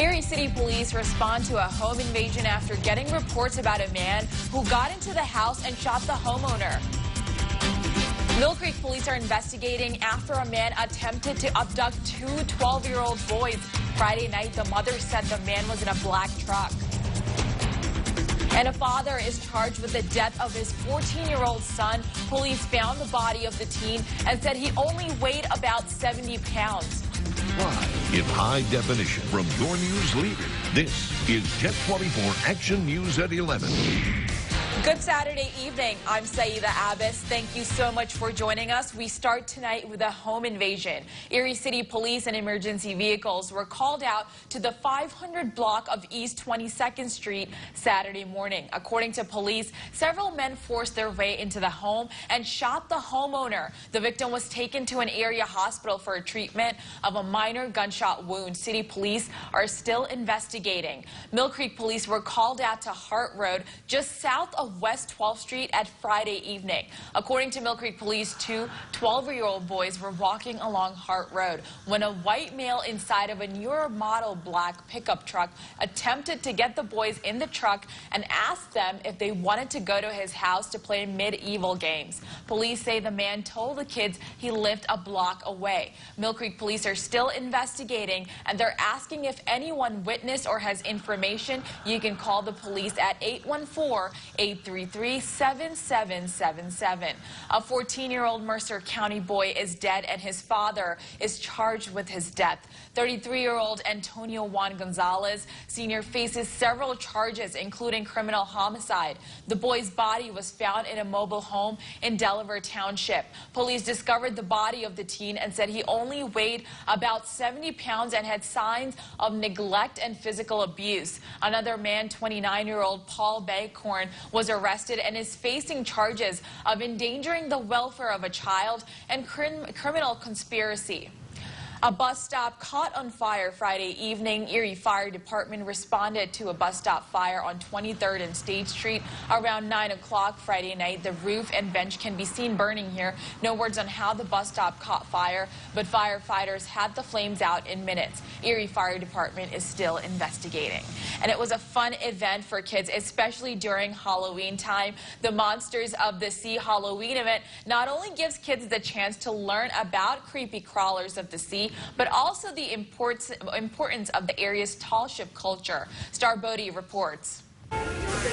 Erie City Police respond to a home invasion after getting reports about a man who got into the house and shot the homeowner. Mill Creek police are investigating after a man attempted to abduct two 12-year-old boys. Friday night, the mother said the man was in a black truck. And a father is charged with the death of his 14-year-old son. Police found the body of the teen and said he only weighed about 70 pounds. Live in high definition from your news leader, this is Jet 24 Action News at 11. Good Saturday evening. I'm Saida Abbas. Thank you so much for joining us. We start tonight with a home invasion. Erie City Police and emergency vehicles were called out to the 500 block of East 22nd Street Saturday morning. According to police, several men forced their way into the home and shot the homeowner. The victim was taken to an area hospital for a treatment of a minor gunshot wound. City police are still investigating. Mill Creek police were called out to Hart Road, just south of West 12th Street at Friday evening. According to Mill Creek police, two 12-year-old boys were walking along Hart Road when a white male inside of a newer model black pickup truck attempted to get the boys in the truck and asked them if they wanted to go to his house to play medieval games. Police say the man told the kids he lived a block away. Mill Creek police are still investigating, and they're asking if anyone witnessed or has information. You can call the police at 814-833-7777. A 14-year-old Mercer County boy is dead, and his father is charged with his death. 33-year-old Antonio Juan Gonzalez Sr. faces several charges, including criminal homicide. The boy's body was found in a mobile home in Delaware Township. Police discovered the body of the teen and said he only weighed about 70 pounds and had signs of neglect and physical abuse. Another man, 29-year-old Paul Baghorn, was arrested and is facing charges of endangering the welfare of a child and criminal conspiracy. A bus stop caught on fire Friday evening. Erie Fire Department responded to a bus stop fire on 23rd and State Street around 9 o'clock Friday night. The roof and bench can be seen burning here. No words on how the bus stop caught fire, but firefighters had the flames out in minutes. Erie Fire Department is still investigating. And it was a fun event for kids, especially during Halloween time. The Monsters of the Sea Halloween event not only gives kids the chance to learn about creepy crawlers of the sea, but also the importance of the area's tall ship culture. Star Bodie reports.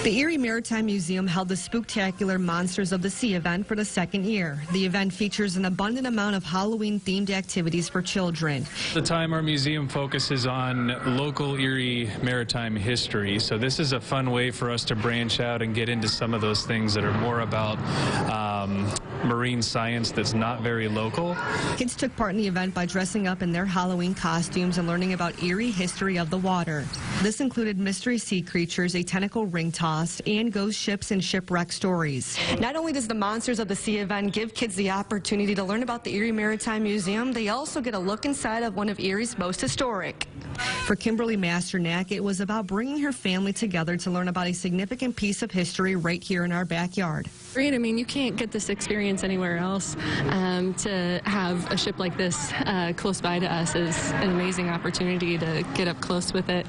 The Erie Maritime Museum held the Spooktacular Monsters of the Sea event for the second year. The event features an abundant amount of Halloween-themed activities for children. At the time, our museum focuses on local Erie maritime history, so this is a fun way for us to branch out and get into some of those things that are more about marine science that's not very local. Kids took part in the event by dressing up in their Halloween costumes and learning about Erie history of the water. This included mystery sea creatures, a tentacle ring toss, and ghost ships and shipwreck stories. Not only does the Monsters of the Sea event give kids the opportunity to learn about the Erie Maritime Museum, they also get a look inside of one of Erie's most historic. For Kimberly Masternack, it was about bringing her family together to learn about a significant piece of history right here in our backyard. Great. I mean, you can't get this experience anywhere else. To have a ship like this close by to us is an amazing opportunity to get up close with it.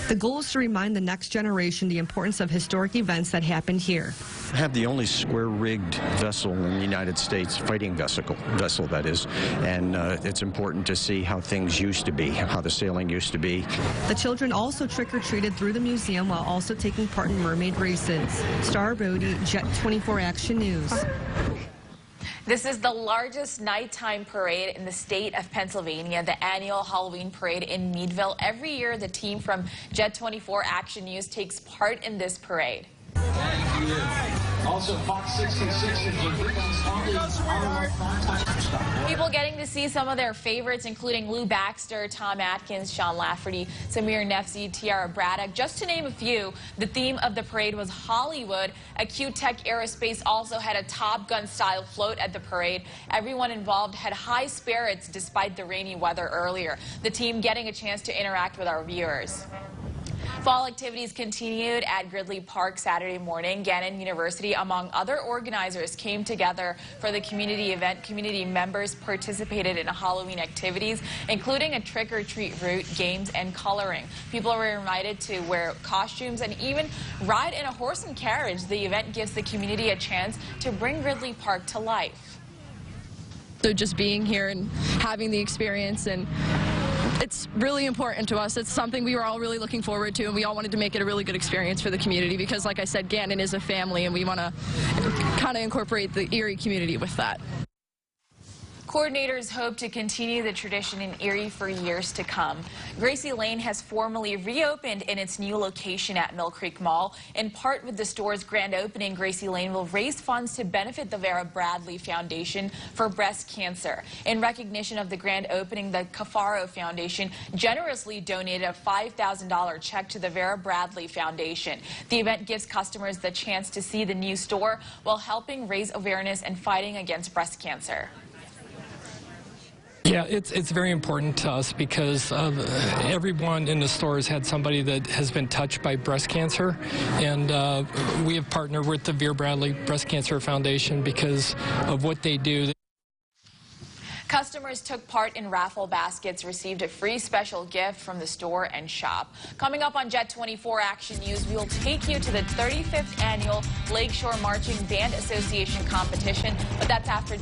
The goal is to remind the next generation the importance of historic events that happened here. I have the only square-rigged vessel in the United States, fighting vessel that is, and it's important to see how things used to be, how the sailing used to be. The children also trick-or-treated through the museum while also taking part in mermaid races. Star Bodie, Jet 24 Action News. This is the largest nighttime parade in the state of Pennsylvania, the annual Halloween parade in Meadville. Every year, the team from Jet 24 Action News takes part in this parade. Also, Fox 66 People getting to see some of their favorites, including Lou Baxter, Tom Atkins, Sean Lafferty, Samir Nefzi, Tiara Braddock, just to name a few. The theme of the parade was Hollywood. Acute Tech Aerospace also had a Top Gun-style float at the parade. Everyone involved had high spirits despite the rainy weather earlier. The team getting a chance to interact with our viewers. Fall activities continued at Gridley Park Saturday morning. Gannon University, among other organizers, came together for the community event. Community members participated in Halloween activities, including a trick-or-treat route, games, and coloring. People were invited to wear costumes and even ride in a horse and carriage. The event gives the community a chance to bring Gridley Park to life. So just being here and having the experience, and it's really important to us. It's something we were all really looking forward to, and we all wanted to make it a really good experience for the community because, like I said, Gannon is a family, and we want to kind of incorporate the Erie community with that. Coordinators hope to continue the tradition in Erie for years to come. Gracie Lane has formally reopened in its new location at Mill Creek Mall. In part with the store's grand opening, Gracie Lane will raise funds to benefit the Vera Bradley Foundation for breast cancer. In recognition of the grand opening, the Cafaro Foundation generously donated a $5,000 check to the Vera Bradley Foundation. The event gives customers the chance to see the new store while helping raise awareness and fighting against breast cancer. Yeah, it's very important to us because everyone in the store has had somebody that has been touched by breast cancer, and we have partnered with the Vera Bradley Breast Cancer Foundation because of what they do. Customers took part in raffle baskets, received a free special gift from the store and shop. Coming up on Jet 24 Action News, we will take you to the 35th Annual Lakeshore Marching Band Association competition, but that's after